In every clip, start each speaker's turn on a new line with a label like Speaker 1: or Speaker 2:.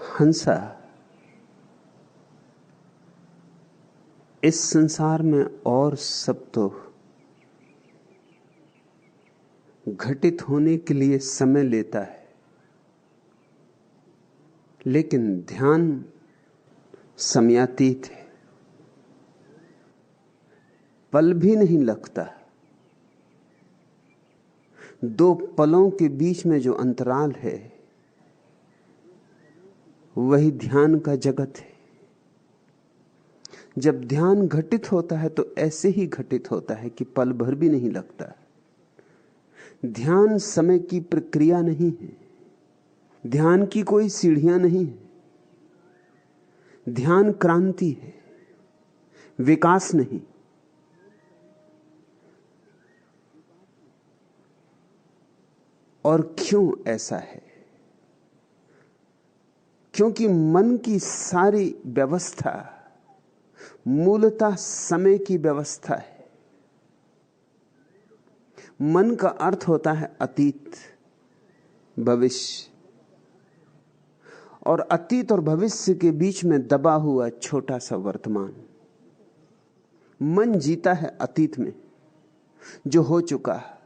Speaker 1: हंसा, इस संसार में और सब तो घटित होने के लिए समय लेता है, लेकिन ध्यान समयातीत है। पल भी नहीं लगता। दो पलों के बीच में जो अंतराल है वही ध्यान का जगत है। जब ध्यान घटित होता है तो ऐसे ही घटित होता है कि पल भर भी नहीं लगता। ध्यान समय की प्रक्रिया नहीं है, ध्यान की कोई सीढ़ियां नहीं है। ध्यान क्रांति है, विकास नहीं। और क्यों ऐसा है? क्योंकि मन की सारी व्यवस्था मूलतः समय की व्यवस्था है। मन का अर्थ होता है अतीत, भविष्य, और अतीत और भविष्य के बीच में दबा हुआ छोटा सा वर्तमान। मन जीता है अतीत में, जो हो चुका है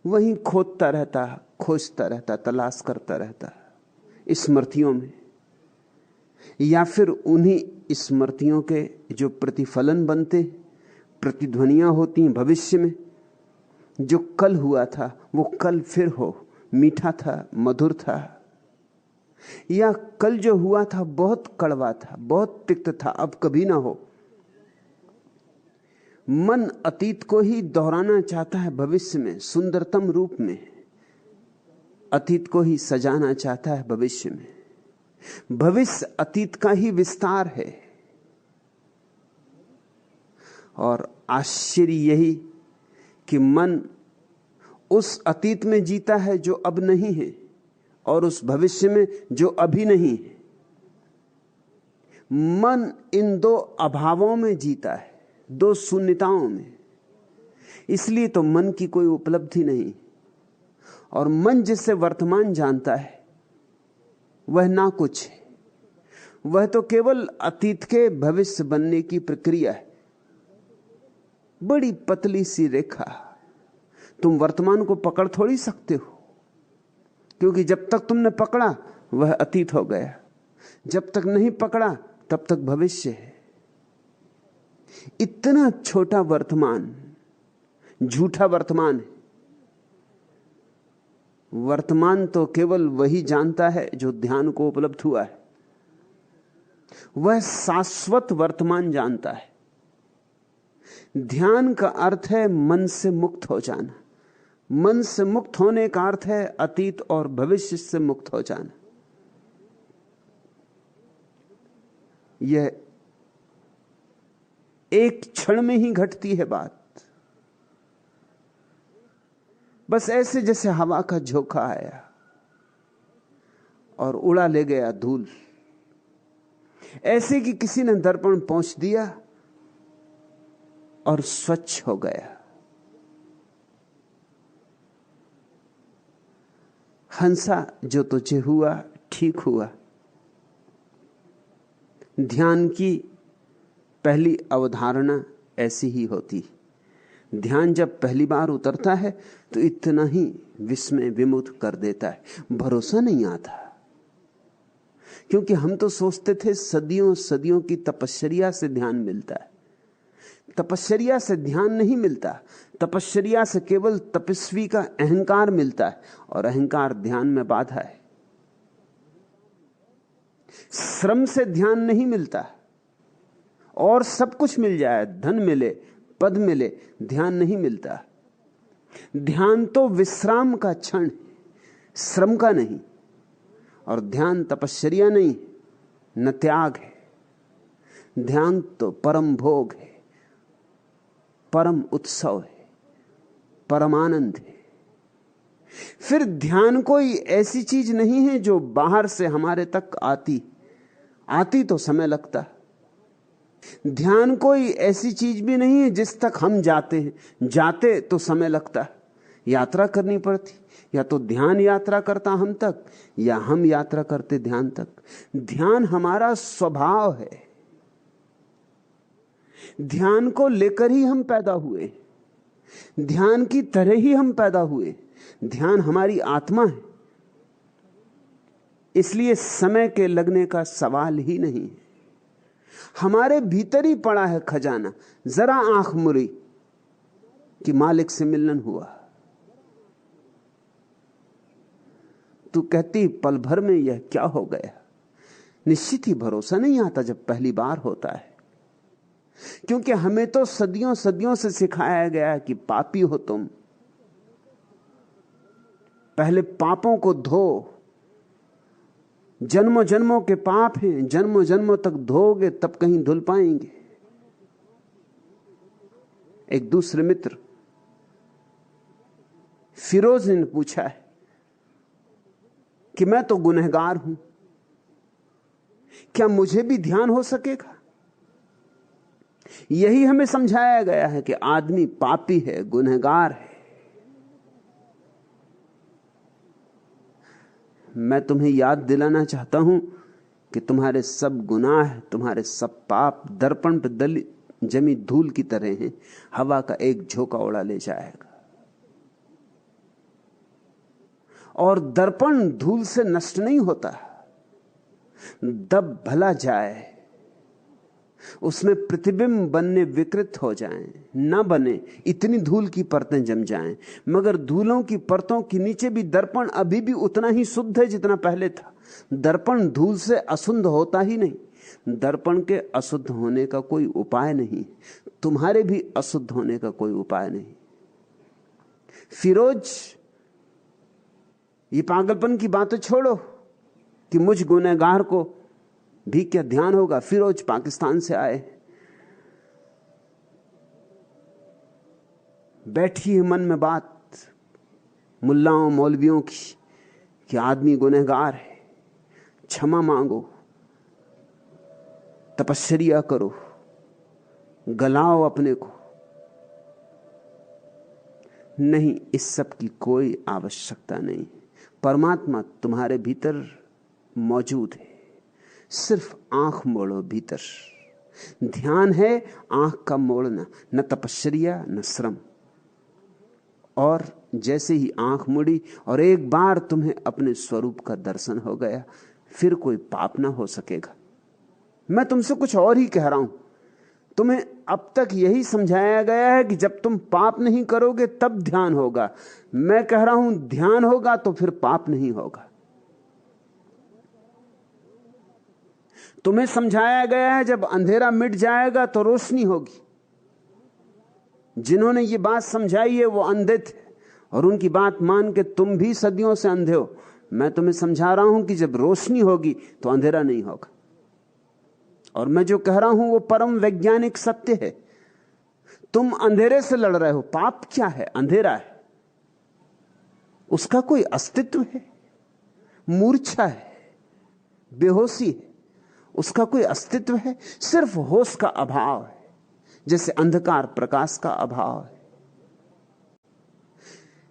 Speaker 1: वहीं खोदता रहता, खोजता रहता, तलाश करता रहता स्मृतियों में, या फिर उन्हीं स्मृतियों के जो प्रतिफलन बनते, प्रतिध्वनियां होती हैं भविष्य में। जो कल हुआ था वो कल फिर हो, मीठा था, मधुर था, या कल जो हुआ था बहुत कड़वा था, बहुत तिक्त था, अब कभी ना हो। मन अतीत को ही दोहराना चाहता है भविष्य में, सुंदरतम रूप में। अतीत को ही सजाना चाहता है भविष्य में। भविष्य अतीत का ही विस्तार है। और आश्चर्य यही कि मन उस अतीत में जीता है जो अब नहीं है, और उस भविष्य में जो अभी नहीं है। मन इन दो अभावों में जीता है, दो शून्यताओं में। इसलिए तो मन की कोई उपलब्धि नहीं। और मन जिससे वर्तमान जानता है वह ना कुछ है, वह तो केवल अतीत के भविष्य बनने की प्रक्रिया है। बड़ी पतली सी रेखा, तुम वर्तमान को पकड़ थोड़ी सकते हो, क्योंकि जब तक तुमने पकड़ा वह अतीत हो गया, जब तक नहीं पकड़ा तब तक भविष्य है। इतना छोटा वर्तमान झूठा वर्तमान है। वर्तमान तो केवल वही जानता है जो ध्यान को उपलब्ध हुआ है। वह शाश्वत वर्तमान जानता है। ध्यान का अर्थ है मन से मुक्त हो जाना। मन से मुक्त होने का अर्थ है अतीत और भविष्य से मुक्त हो जाना। यह एक क्षण में ही घटती है बात। बस ऐसे जैसे हवा का झोंका आया और उड़ा ले गया धूल, ऐसे कि किसी ने दर्पण पोंछ दिया और स्वच्छ हो गया। हंसा, जो तुझे हुआ ठीक हुआ। ध्यान की पहली अवधारणा ऐसी ही होती। ध्यान जब पहली बार उतरता है तो इतना ही विस्मय विमुख कर देता है, भरोसा नहीं आता। क्योंकि हम तो सोचते थे सदियों सदियों की तपश्चर्या से ध्यान मिलता है। तपश्चर्या से ध्यान नहीं मिलता। तपश्चर्या से केवल तपस्वी का अहंकार मिलता है, और अहंकार ध्यान में बाधा है। श्रम से ध्यान नहीं मिलता। और सब कुछ मिल जाए, धन मिले, पद मिले, ध्यान नहीं मिलता। ध्यान तो विश्राम का क्षण, श्रम का नहीं। और ध्यान तपश्चर्या नहीं, न त्याग है। ध्यान तो परम भोग है, परम उत्सव है, परम आनंद है। फिर ध्यान कोई ऐसी चीज नहीं है जो बाहर से हमारे तक आती तो समय लगता। ध्यान कोई ऐसी चीज भी नहीं है जिस तक हम जाते हैं, जाते तो समय लगता, यात्रा करनी पड़ती। या तो ध्यान यात्रा करता हम तक या हम यात्रा करते ध्यान तक। ध्यान हमारा स्वभाव है, ध्यान को लेकर ही हम पैदा हुए, ध्यान की तरह ही हम पैदा हुए। ध्यान हमारी आत्मा है, इसलिए समय के लगने का सवाल ही नहीं है। हमारे भीतर ही पड़ा है खजाना। जरा आंख मुड़ी कि मालिक से मिलन हुआ, तू कहती पल भर में यह क्या हो गया। निश्चित ही भरोसा नहीं आता जब पहली बार होता है, क्योंकि हमें तो सदियों सदियों से सिखाया गया है कि पापी हो तुम, पहले पापों को धो, जन्मों जन्मों के पाप हैं, जन्मों जन्मों तक धोगे तब कहीं धुल पाएंगे। एक दूसरे मित्र फिरोज ने पूछा है कि मैं तो गुनहगार हूं, क्या मुझे भी ध्यान हो सकेगा? यही हमें समझाया गया है कि आदमी पापी है, गुनहगार है। मैं तुम्हें याद दिलाना चाहता हूं कि तुम्हारे सब गुनाह, तुम्हारे सब पाप दर्पण पर जमी धूल की तरह हैं, हवा का एक झोंका उड़ा ले जाएगा। और दर्पण धूल से नष्ट नहीं होता, दब भला जाए, उसमें प्रतिबिंब बनने विकृत हो जाएं, ना बने, इतनी धूल की परतें जम जाएं, मगर धूलों की परतों के नीचे भी दर्पण अभी भी उतना ही शुद्ध है जितना पहले था। दर्पण धूल से अशुद्ध होता ही नहीं। दर्पण के अशुद्ध होने का कोई उपाय नहीं, तुम्हारे भी अशुद्ध होने का कोई उपाय नहीं। फिरोज, ये पागलपन की बातें छोड़ो कि मुझ गुनहगार को भी क्या ध्यान होगा। फिरोज पाकिस्तान से आए, बैठी है मन में बात मुल्लाओं मौलवियों की कि आदमी गुनहगार है, क्षमा मांगो, तपस्या करो, गलाओ अपने को। नहीं, इस सब की कोई आवश्यकता नहीं। परमात्मा तुम्हारे भीतर मौजूद है, सिर्फ आंख मोड़ो भीतर। ध्यान है आंख का मोड़ना, न तपस्या न श्रम। और जैसे ही आंख मुड़ी और एक बार तुम्हें अपने स्वरूप का दर्शन हो गया, फिर कोई पाप ना हो सकेगा। मैं तुमसे कुछ और ही कह रहा हूं। तुम्हें अब तक यही समझाया गया है कि जब तुम पाप नहीं करोगे तब ध्यान होगा। मैं कह रहा हूं ध्यान होगा तो फिर पाप नहीं होगा। तुम्हें समझाया गया है जब अंधेरा मिट जाएगा तो रोशनी होगी। जिन्होंने ये बात समझाई है वो अंधे थे और उनकी बात मान के तुम भी सदियों से अंधे हो। मैं तुम्हें समझा रहा हूं कि जब रोशनी होगी तो अंधेरा नहीं होगा। और मैं जो कह रहा हूं वो परम वैज्ञानिक सत्य है। तुम अंधेरे से लड़ रहे हो। पाप क्या है? अंधेरा है, उसका कोई अस्तित्व है? मूर्छा है, बेहोशी है, उसका कोई अस्तित्व है? सिर्फ होश का अभाव है, जैसे अंधकार प्रकाश का अभाव है।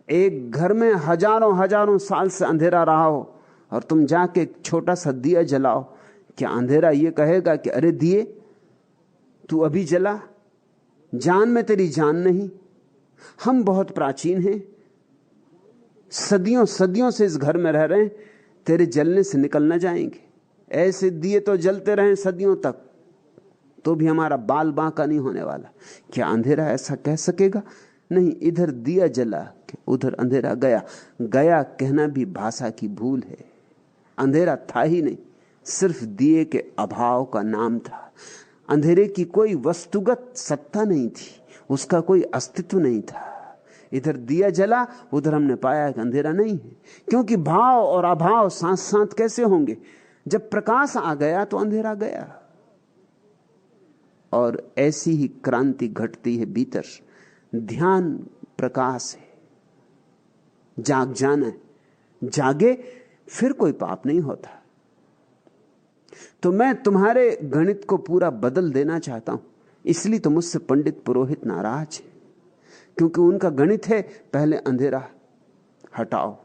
Speaker 1: एक घर में हजारों हजारों साल से अंधेरा रहा हो और तुम जाके एक छोटा सा दिया जलाओ, क्या अंधेरा ये कहेगा कि अरे दिए तू अभी जला, जान में तेरी जान नहीं? हम बहुत प्राचीन हैं, सदियों सदियों से इस घर में रह रहे हैं, तेरे जलने से निकल ना जाएंगे। ऐसे दिए तो जलते रहे सदियों तक तो भी हमारा बाल बांका नहीं होने वाला। क्या अंधेरा ऐसा कह सकेगा? नहीं, इधर दिया जला कि उधर अंधेरा गया। गया कहना भी भाषा की भूल है। अंधेरा था ही नहीं, सिर्फ दिए के अभाव का नाम था। अंधेरे की कोई वस्तुगत सत्ता नहीं थी, उसका कोई अस्तित्व नहीं था। इधर दिया जला, उधर हमने पाया कि अंधेरा नहीं है। क्योंकि भाव और अभाव साथ साथ कैसे होंगे? जब प्रकाश आ गया तो अंधेरा गया। और ऐसी ही क्रांति घटती है भीतर। ध्यान प्रकाश है, जाग जाना है, जागे फिर कोई पाप नहीं होता। तो मैं तुम्हारे गणित को पूरा बदल देना चाहता हूं। इसलिए तो मुझसे पंडित पुरोहित नाराज है, क्योंकि उनका गणित है पहले अंधेरा हटाओ,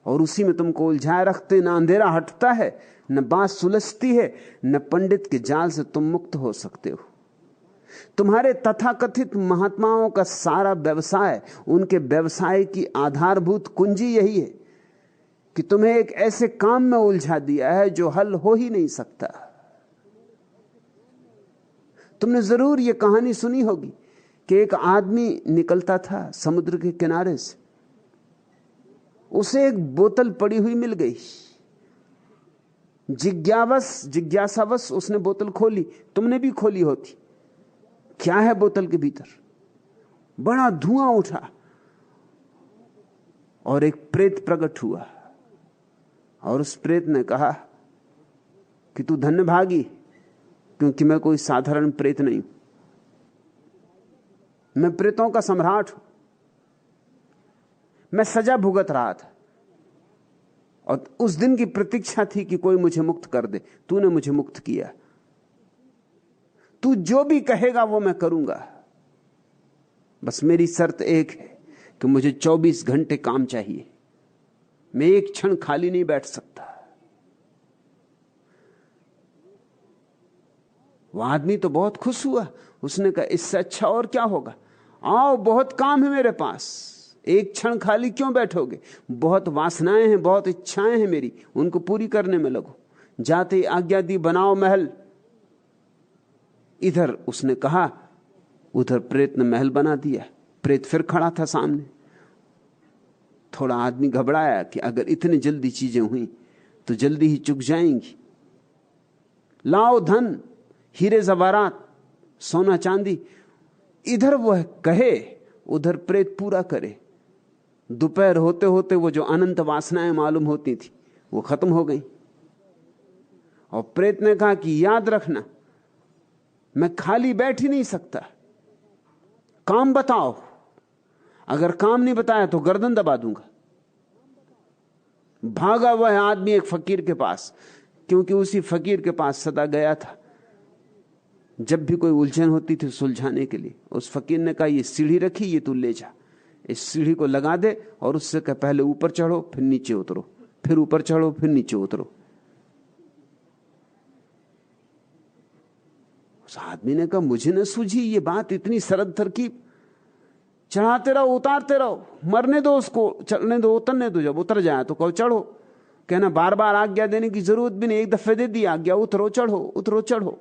Speaker 1: और उसी में तुमको उलझाए रखते। न अंधेरा हटता है, न बात सुलझती है, न पंडित के जाल से तुम मुक्त हो सकते हो। तुम्हारे तथाकथित महात्माओं का सारा व्यवसाय, उनके व्यवसाय की आधारभूत कुंजी यही है कि तुम्हें एक ऐसे काम में उलझा दिया है जो हल हो ही नहीं सकता। तुमने जरूर यह कहानी सुनी होगी कि एक आदमी निकलता था समुद्र के किनारे से, उसे एक बोतल पड़ी हुई मिल गई। जिज्ञासावश उसने बोतल खोली। तुमने भी खोली होती। क्या है बोतल के भीतर? बड़ा धुआं उठा और एक प्रेत प्रकट हुआ, और उस प्रेत ने कहा कि तू धन्यभागी, क्योंकि मैं कोई साधारण प्रेत नहीं, मैं प्रेतों का सम्राट हूं। मैं सजा भुगत रहा था और उस दिन की प्रतीक्षा थी कि कोई मुझे मुक्त कर दे। तूने मुझे मुक्त किया। तू जो भी कहेगा वो मैं करूंगा, बस मेरी शर्त एक है कि मुझे 24 घंटे काम चाहिए। मैं एक क्षण खाली नहीं बैठ सकता। वह आदमी तो बहुत खुश हुआ। उसने कहा इससे अच्छा और क्या होगा, आओ बहुत काम है मेरे पास, एक क्षण खाली क्यों बैठोगे? बहुत वासनाएं हैं, बहुत इच्छाएं हैं मेरी, उनको पूरी करने में लगो। जाते ही आज्ञा दी, बनाओ महल। इधर उसने कहा, उधर प्रेत ने महल बना दिया। प्रेत फिर खड़ा था सामने। थोड़ा आदमी घबराया कि अगर इतनी जल्दी चीजें हुई तो जल्दी ही चुक जाएंगी। लाओ धन, हीरे जवारात, सोना चांदी। इधर वह कहे, उधर प्रेत पूरा करे। दोपहर होते होते वो जो अनंत वासनाएं मालूम होती थी वो खत्म हो गई। और प्रेत ने कहा कि याद रखना, मैं खाली बैठ ही नहीं सकता, काम बताओ। अगर काम नहीं बताया तो गर्दन दबा दूंगा। भागा वह आदमी एक फकीर के पास, क्योंकि उसी फकीर के पास सदा गया था जब भी कोई उलझन होती थी सुलझाने के लिए। उस फकीर ने कहा, ये सीढ़ी रखी, ये तू ले जा, इस सीढ़ी को लगा दे और उससे कह पहले ऊपर चढ़ो फिर नीचे उतरो, फिर ऊपर चढ़ो फिर नीचे उतरो। उस आदमी ने कहा, मुझे न सूझी ये बात, इतनी सरल तरकीब। चढ़ाते रहो उतारते रहो, मरने दो उसको, चलने दो, उतरने दो। जब उतर जाए तो कहो चढ़ो। कहना बार बार आज्ञा देने की जरूरत भी नहीं, एक दफे दे दी आज्ञा, उतरो चढ़ो उतरो चढ़ो।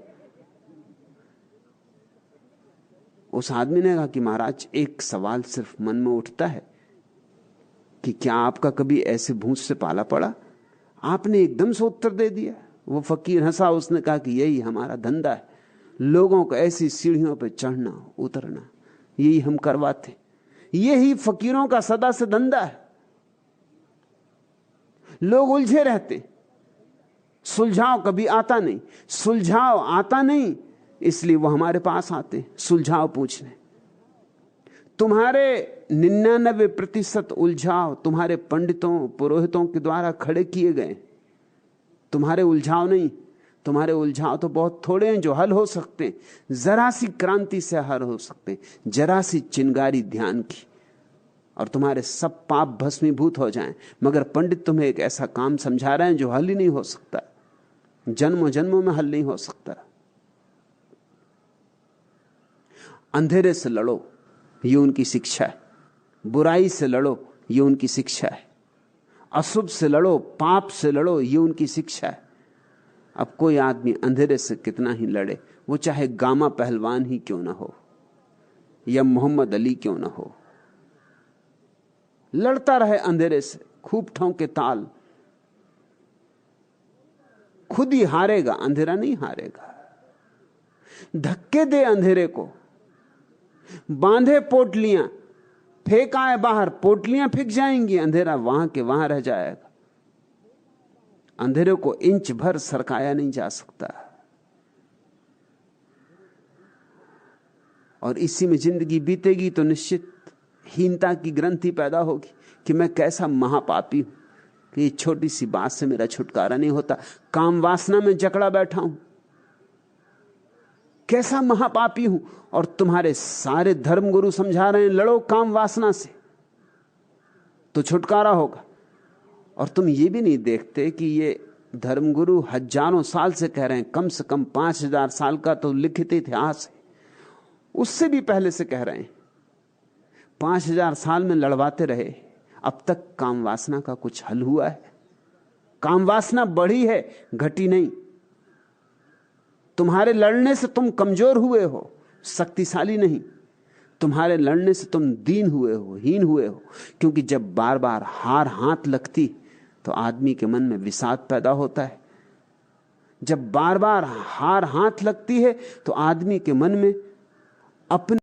Speaker 1: उस आदमी ने कहा कि महाराज, एक सवाल सिर्फ मन में उठता है कि क्या आपका कभी ऐसे भूत से पाला पड़ा? आपने एकदम से उत्तर दे दिया। वो फकीर हंसा। उसने कहा कि यही हमारा धंधा है, लोगों को ऐसी सीढ़ियों पर चढ़ना उतरना, यही हम करवाते। यही फकीरों का सदा से धंधा है। लोग उलझे रहते, सुलझाव कभी आता नहीं। सुलझाव आता नहीं इसलिए वो हमारे पास आते सुलझाव पूछने। तुम्हारे 99% उलझाव तुम्हारे पंडितों पुरोहितों के द्वारा खड़े किए गए, तुम्हारे उलझाव नहीं। तुम्हारे उलझाव तो बहुत थोड़े हैं जो हल हो सकते हैं। जरा सी क्रांति से हल हो सकते हैं, जरा सी चिंगारी ध्यान की, और तुम्हारे सब पाप भस्मीभूत हो जाएं। मगर पंडित तुम्हें एक ऐसा काम समझा रहे हैं जो हल ही नहीं हो सकता, जन्मों जन्मों में हल नहीं हो सकता। अंधेरे से लड़ो, ये उनकी शिक्षा है। बुराई से लड़ो, ये उनकी शिक्षा है। अशुभ से लड़ो, पाप से लड़ो, ये उनकी शिक्षा है। अब कोई आदमी अंधेरे से कितना ही लड़े, वो चाहे गामा पहलवान ही क्यों ना हो या मोहम्मद अली क्यों ना हो, लड़ता रहे अंधेरे से, खूब ठोंके ताल, खुद ही हारेगा, अंधेरा नहीं हारेगा। धक्के दे अंधेरे को, बांधे पोटलियां, फेंक आए बाहर, पोटलियां फेंक जाएंगी, अंधेरा वहां के वहां रह जाएगा। अंधेरे को इंच भर सरकाया नहीं जा सकता। और इसी में जिंदगी बीतेगी तो निश्चित हीनता की ग्रंथि पैदा होगी कि मैं कैसा महापापी हूं कि छोटी सी बात से मेरा छुटकारा नहीं होता, काम वासना में जकड़ा बैठा हूं, कैसा महापापी हूं। और तुम्हारे सारे धर्मगुरु समझा रहे हैं लड़ो काम वासना से तो छुटकारा होगा, और तुम ये भी नहीं देखते कि ये धर्मगुरु हजारों साल से कह रहे हैं, कम से कम 5000 साल का तो लिखित इतिहास है, उससे भी पहले से कह रहे हैं। 5000 साल में लड़वाते रहे, अब तक काम वासना का कुछ हल हुआ है? काम वासना बढ़ी है, घटी नहीं। तुम्हारे लड़ने से तुम कमजोर हुए हो, शक्तिशाली नहीं। तुम्हारे लड़ने से तुम दीन हुए हो, हीन हुए हो। क्योंकि जब बार बार हार हाथ लगती तो आदमी के मन में विषाद पैदा होता है। जब बार बार हार हाथ लगती है तो आदमी के मन में अपने